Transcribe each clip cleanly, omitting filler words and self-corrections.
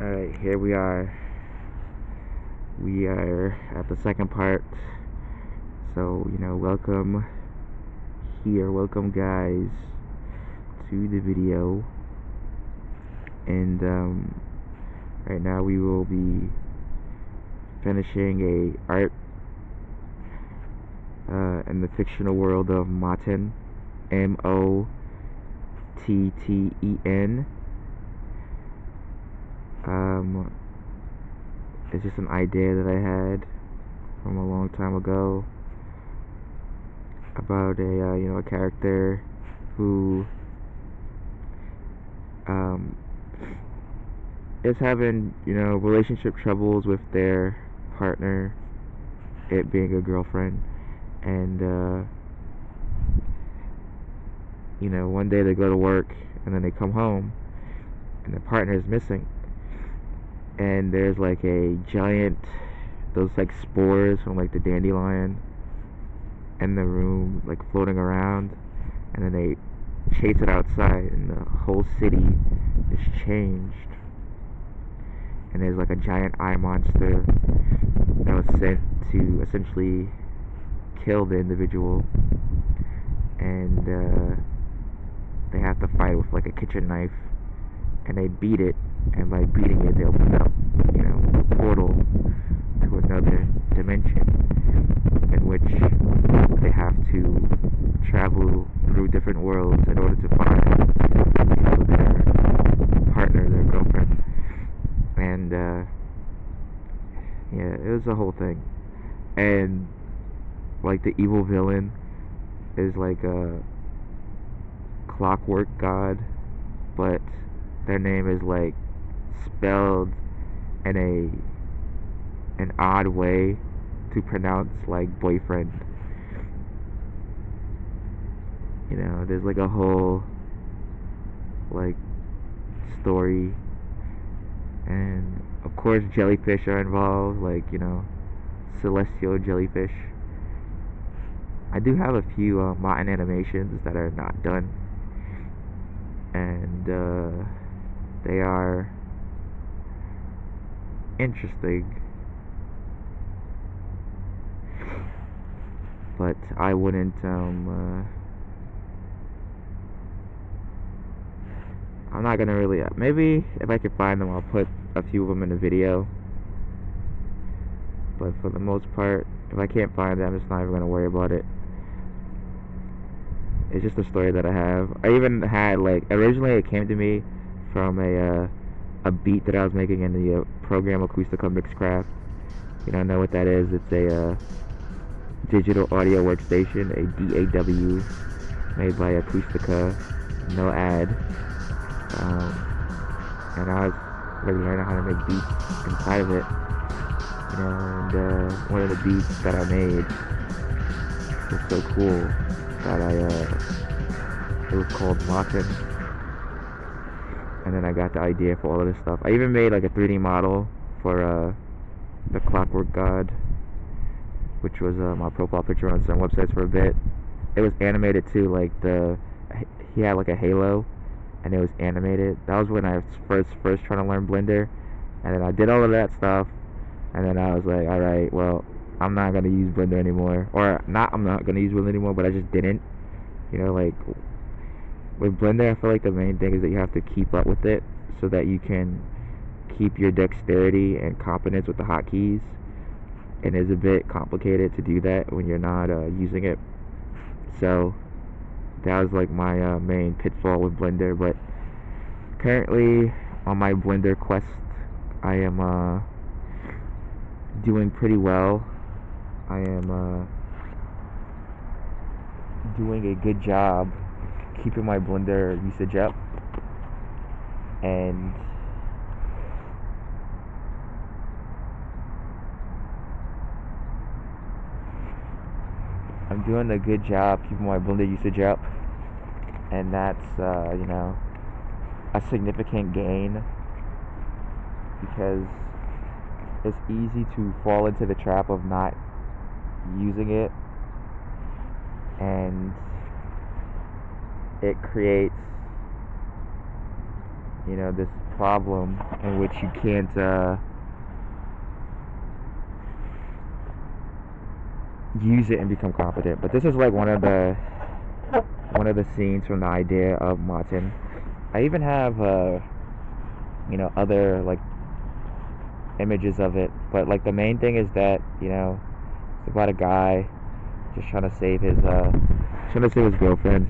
Alright, here we are. We are at the second part. So, welcome here. Welcome, guys, to the video. And, right now we will be finishing a art in the fictional world of Motten. Motten. It's just an idea that I had from a long time ago about a character who is having relationship troubles with their partner, it being a girlfriend, and one day they go to work and then they come home and the partner is missing, and there's like a giant, those like spores from like the dandelion in the room, like floating around, and then they chase it outside and the whole city is changed, and there's like a giant eye monster that was sent to essentially kill the individual, and they have to fight with like a kitchen knife, and they beat it, and by beating it they open up a portal to another dimension in which they have to travel through different worlds in order to find their partner, their girlfriend. And yeah, it was a whole thing. And like the evil villain is like a clockwork god, but their name is like spelled in an odd way to pronounce, like boyfriend. There's like a whole like story, and of course jellyfish are involved, like celestial jellyfish. I do have a few Motten animations that are not done, and they are interesting, but I wouldn't I'm not gonna really, maybe if I can find them I'll put a few of them in the video, but for the most part, if I can't find them, I'm just not even gonna worry about it. It's just a story that I have. I even had, like, originally it came to me from a beat that I was making in the program Acustica Mixcraft. You don't know what that is? It's a digital audio workstation, a DAW, made by Acustica, no ad. And I was really learning how to make beats inside of it. And one of the beats that I made was so cool that it was called Motten. And then I got the idea for all of this stuff. I even made like a 3D model for the Clockwork God, which was my profile picture on some websites for a bit. It was animated too, like he had like a halo, and it was animated. That was when I was first trying to learn Blender, and then I did all of that stuff, and then I was like, alright, well, I'm not gonna use Blender anymore, or not I'm not gonna use Blender anymore, but I just didn't. Like with Blender, I feel like the main thing is that you have to keep up with it so that you can keep your dexterity and competence with the hotkeys, and it's a bit complicated to do that when you're not using it. So that was like my main pitfall with Blender. But currently on my Blender quest, I am doing pretty well. I am doing a good job keeping my Blender usage up, and I'm doing a good job keeping my Blender usage up, and that's a significant gain, because it's easy to fall into the trap of not using it, and it creates this problem in which you can't use it and become competent. But this is like one of the scenes from the idea of Motten. I even have other like images of it, but like the main thing is that it's about a guy just trying to save his girlfriend,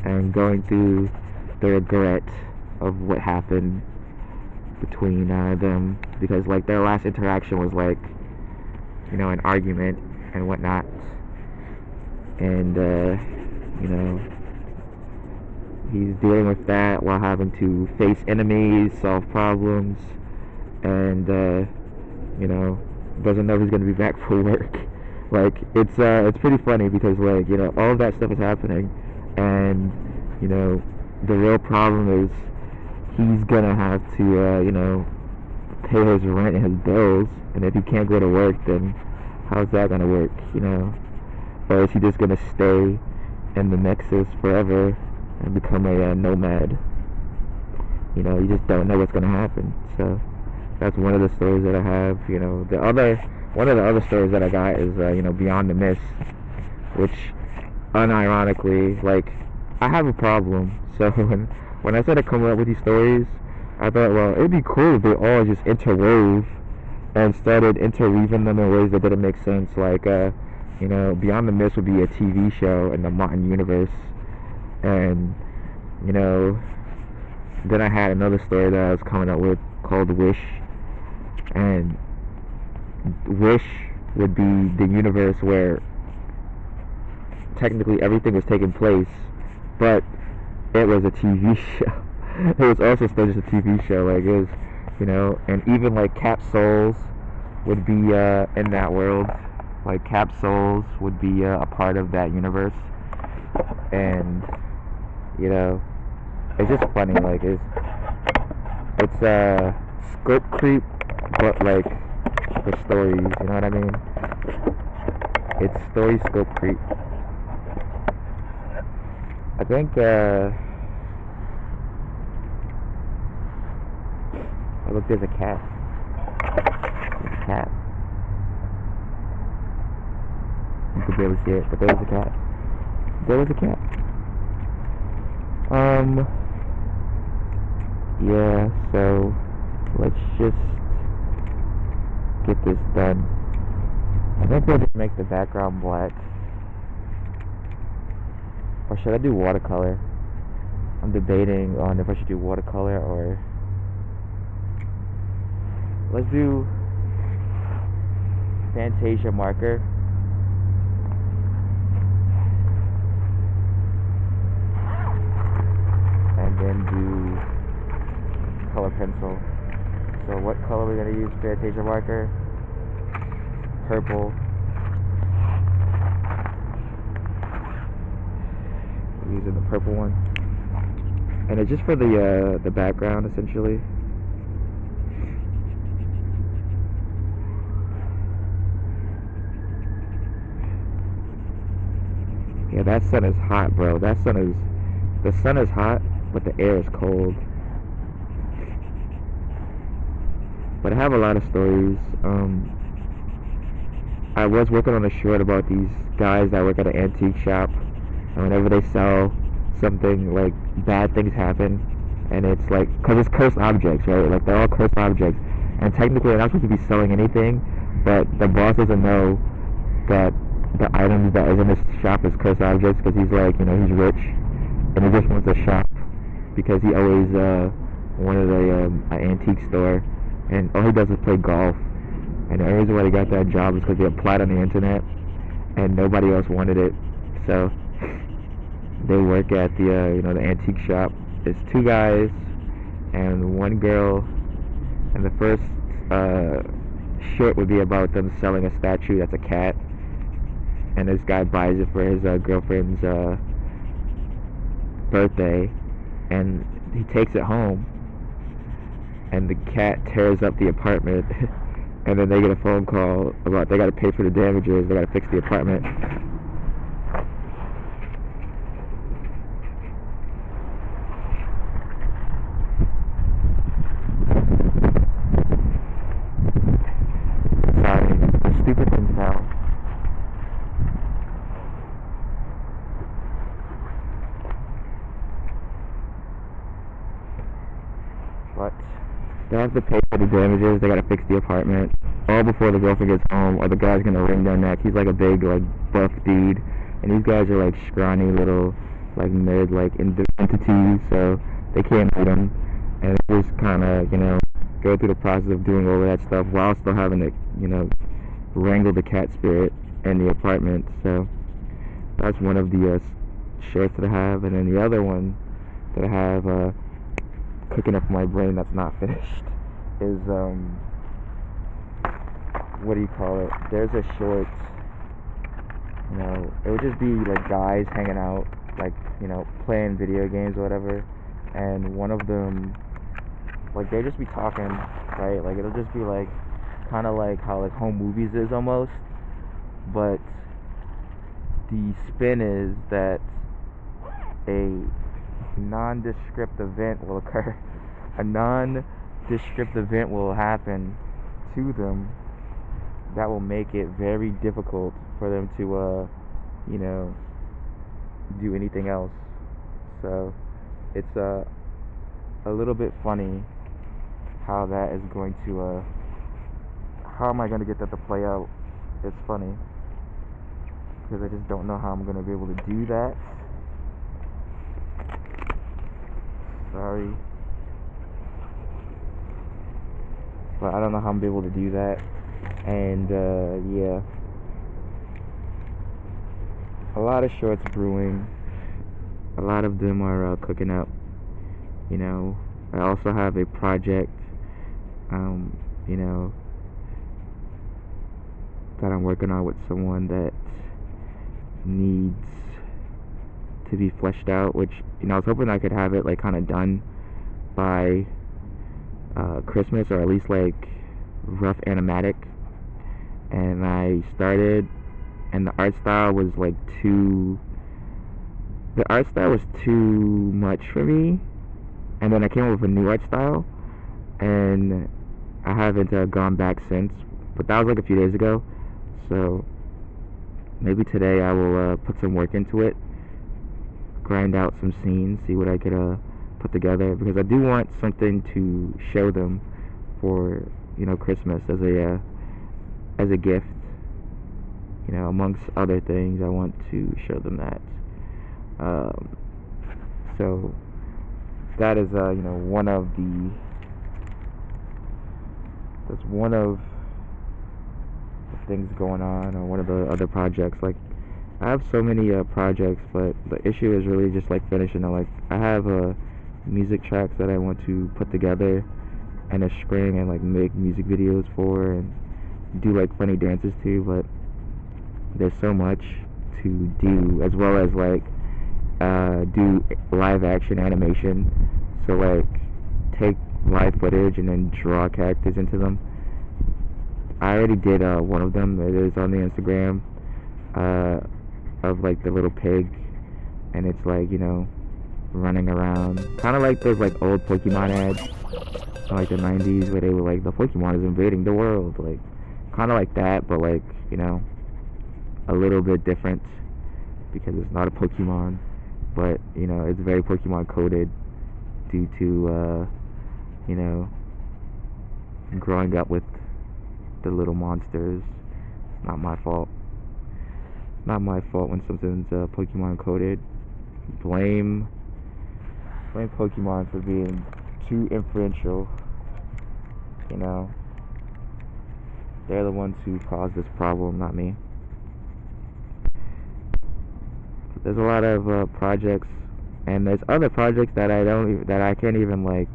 and going through the regret of what happened between them, because like their last interaction was like an argument and whatnot, and he's dealing with that while having to face enemies, solve problems, and doesn't know he's gonna be back for work. Like it's pretty funny because like all of that stuff is happening, and the real problem is he's gonna have to pay his rent and his bills, and if he can't go to work, then how's that gonna work? Or is he just gonna stay in the Nexus forever and become a nomad? You just don't know what's gonna happen. So that's one of the stories that I have. One of the other stories that I got is Beyond the Mist, which unironically, like, I have a problem. So when I started coming up with these stories, I thought, well, it'd be cool if they all just interwove and started interweaving them in ways that didn't make sense. Like Beyond the Mist would be a TV show in the Motten universe, and then I had another story that I was coming up with called Wish, and Wish would be the universe where technically everything was taking place, but it was a TV show. It was also still just a TV show. Like, it was, and even like Capsules would be in that world. Like, Capsules would be a part of that universe, and it's just funny. Like, it's scope creep, but like for stories. You know what I mean? It's story scope creep. I think oh, look, there's a cat. There's a cat. You can barely see it, but there was a cat. There was a cat. Yeah, so let's just get this done. I think we'll just make the background black. Or should I do watercolor? I'm debating on if I should do watercolor or... Let's do Fantasia marker. And then do color pencil. So what color we're going to use Fantasia marker? Purple. We're using the purple one. And it's just for the background, essentially. Yeah, that sun is hot, bro. The sun is hot, but the air is cold. But I have a lot of stories. I was working on a short about these guys that work at an antique shop, and whenever they sell something, like, bad things happen, and it's like, because it's cursed objects, right? Like, they're all cursed objects, and technically they're not supposed to be selling anything, but the boss doesn't know that the items that is in his shop is cursed objects, because he's like, he's rich, and he just wants a shop, because he always wanted an antique store, and all he does is play golf. And the reason why he got that job is because he applied on the internet and nobody else wanted it. So they work at the the antique shop. It's two guys and one girl, and the first short would be about them selling a statue that's a cat, and this guy buys it for his girlfriend's birthday, and he takes it home, and the cat tears up the apartment. And then they get a phone call about they got to pay for the damages, they got to fix the apartment. But they have to pay for the damages. They gotta fix the apartment all before the girlfriend gets home, or the guy's gonna wring their neck. He's like a big, like, buff dude, and these guys are like scrawny little, like, mid, like, entities, so they can't beat him. And they just kind of, go through the process of doing all of that stuff while still having to, wrangle the cat spirit in the apartment. So that's one of the shorts that I have, and then the other one that I have cooking up my brain that's not finished is what do you call it? There's a short, it would just be like guys hanging out, like, playing video games or whatever, and one of them, like, they just be talking, right? Like, it'll just be like kind of like how like home movies is almost, but the spin is that a nondescript event will occur. A nondescript event will happen to them that will make it very difficult for them to, do anything else. So it's a little bit funny how that is going to, how am I going to get that to play out? It's funny because I just don't know how I'm going to be able to do that. Sorry. But I don't know how I'm going to be able to do that. And, yeah. A lot of shorts brewing. A lot of them are cooking up. I also have a project, that I'm working on with someone that needs to be fleshed out, which, I was hoping I could have it, like, kind of done by Christmas, or at least, like, rough animatic. And I started, and the art style was, like, too much for me, and then I came up with a new art style, and I haven't gone back since, but that was, like, a few days ago. So maybe today I will put some work into it, grind out some scenes, see what I could put together, because I do want something to show them for, Christmas as a gift. Amongst other things, I want to show them that. So that is one of the things going on, or one of the other projects. Like, I have so many projects, but the issue is really just like finishing it. Like, I have music tracks that I want to put together and a string and like make music videos for, and do like funny dances too, but there's so much to do, as well as like do live action animation. So like take live footage and then draw characters into them. I already did one of them. It is on the Instagram, of like the little pig, and it's like, running around, kind of like those like old Pokemon ads from like the 90s, where they were like, the Pokemon is invading the world, like kind of like that, but like, a little bit different, because it's not a Pokemon, but it's very Pokemon coded due to growing up with the little monsters. It's not my fault. Not my fault when something's Pokemon coded. Blame Pokemon for being too influential. They're the ones who caused this problem, not me. There's a lot of projects, and there's other projects that I can't even like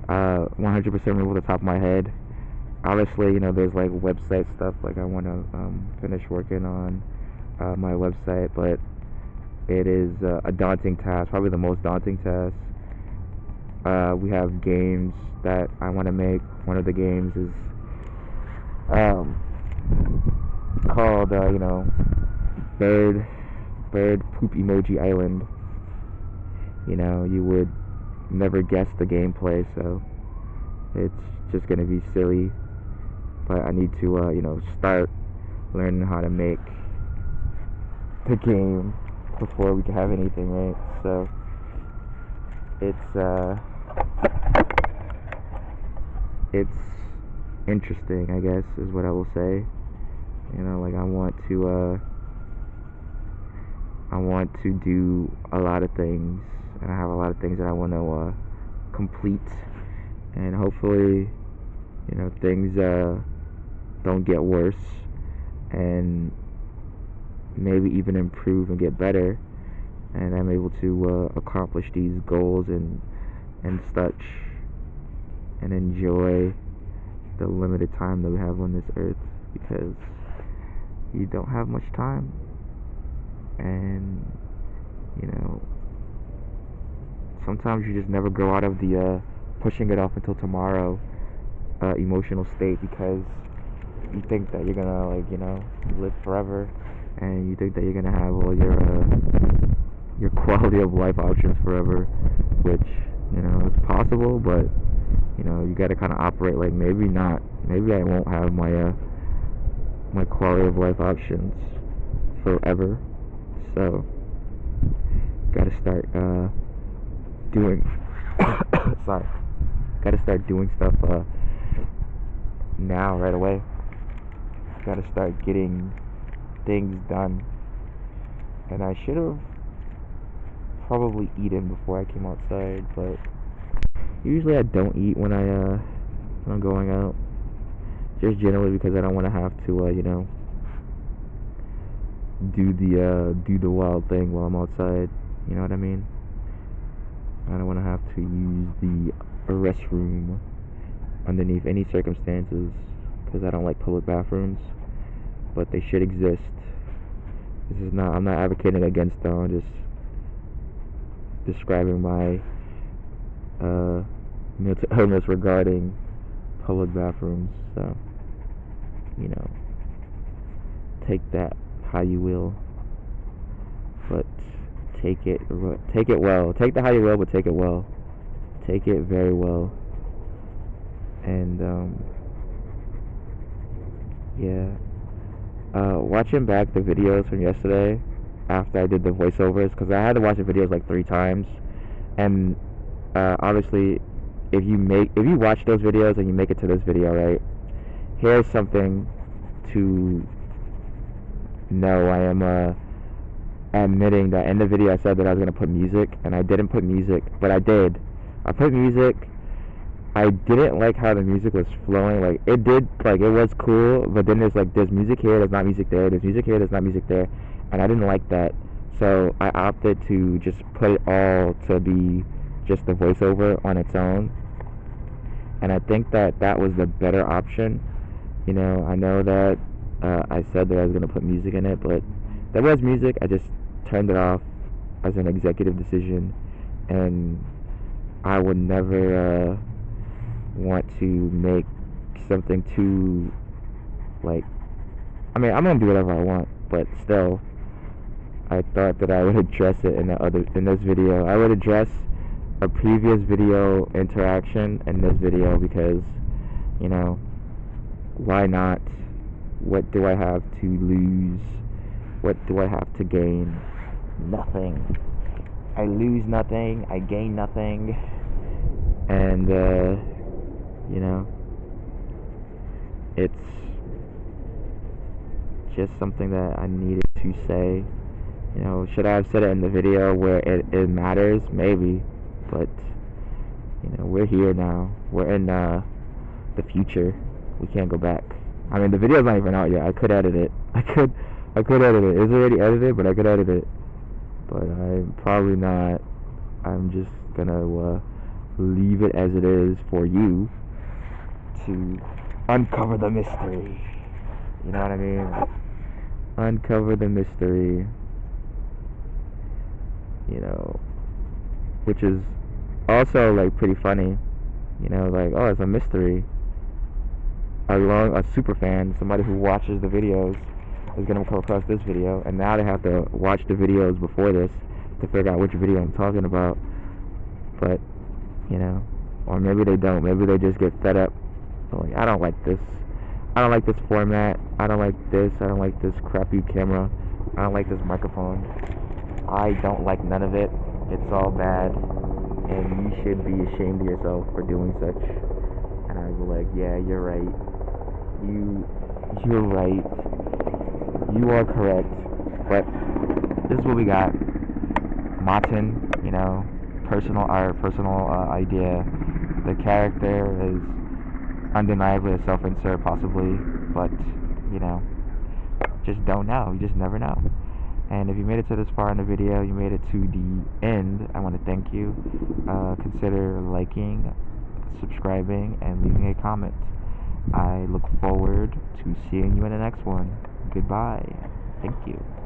100% remember off the top of my head. Obviously, there's like website stuff. Like, I want to finish working on my website, but it is a daunting task, probably the most daunting task. We have games that I want to make. One of the games is called bird poop emoji island. You would never guess the gameplay, so it's just gonna be silly, but I need to start learning how to make the game before we can have anything, right? So it's it's interesting, I guess, is what I will say. You know, like I want to do a lot of things, and I have a lot of things that I want to complete, and hopefully, you know, things don't get worse, and maybe even improve and get better, and I'm able to accomplish these goals and such, and enjoy the limited time that we have on this earth, because you don't have much time, and you know, sometimes you just never grow out of the pushing it off until tomorrow emotional state, because you think that you're gonna, like, you know, live forever, and you think that you're gonna have all your quality of life options forever, which, you know, is possible, but you know, you gotta kind of operate like, maybe not, maybe I won't have my my quality of life options forever, so gotta start doing sorry, gotta start doing stuff now, right away. Gotta start getting things done, and I should have probably eaten before I came outside, but usually I don't eat when I'm going out, just generally because I don't want to have to you know, do the wild thing while I'm outside. You know what I mean? I don't want to have to use the restroom underneath any circumstances, because I don't like public bathrooms, but they should exist. I'm not advocating against them. I'm just describing my mental illness regarding public bathrooms. So, you know, take that how you will, but take it well. Take the how you will, but take it well. Take it very well. And yeah, watching back the videos from yesterday after I did the voiceovers, because I had to watch the videos like 3 times, and obviously, if you watch those videos and you make it to this video, right, here's something to know. I am admitting that in the video I said that I was going to put music, and I didn't put music, but I did. I put music. I didn't like how the music was flowing. Like, it was cool, but then there's music here, there's not music there, there's music here, there's not music there, and I didn't like that. So I opted to just put it all to be just the voiceover on its own, and I think that that was the better option. You know, I know that I said that I was going to put music in it, but there was music. I just turned it off as an executive decision, and I would never want to make something too, like, I mean, I'm gonna do whatever I want, but still, I thought that I would address it in this video. I would address a previous video interaction in this video, because, you know, why not? What do I have to lose? What do I have to gain? Nothing. I lose nothing, I gain nothing, and you know, it's just something that I needed to say. You know, should I have said it in the video where it matters? Maybe, but you know, we're here now. We're in the future. We can't go back. I mean, the video's not even out yet. I could edit it. I could edit it. It's already edited, but I could edit it. But I'm probably not. I'm just gonna leave it as it is for you to uncover the mystery. You know what I mean? Uncover the mystery. You know, which is also like pretty funny. You know, like, oh, it's a mystery. A super fan, somebody who watches the videos, is gonna come across this video, and now they have to watch the videos before this to figure out which video I'm talking about. But, you know, or maybe they don't. Maybe they just get fed up. Like, I don't like this. I don't like this format. I don't like this. I don't like this crappy camera. I don't like this microphone. I don't like none of it. It's all bad, and you should be ashamed of yourself for doing such. And I were like, yeah, you're right. You're right. You are correct. But this is what we got. Motten, personal art, personal idea. The character is undeniably a self-insert, possibly, but you know, just don't know. You just never know. And if you made it to this far in the video, you made it to the end, I want to thank you. Consider liking, subscribing, and leaving a comment. I look forward to seeing you in the next one. Goodbye. Thank you.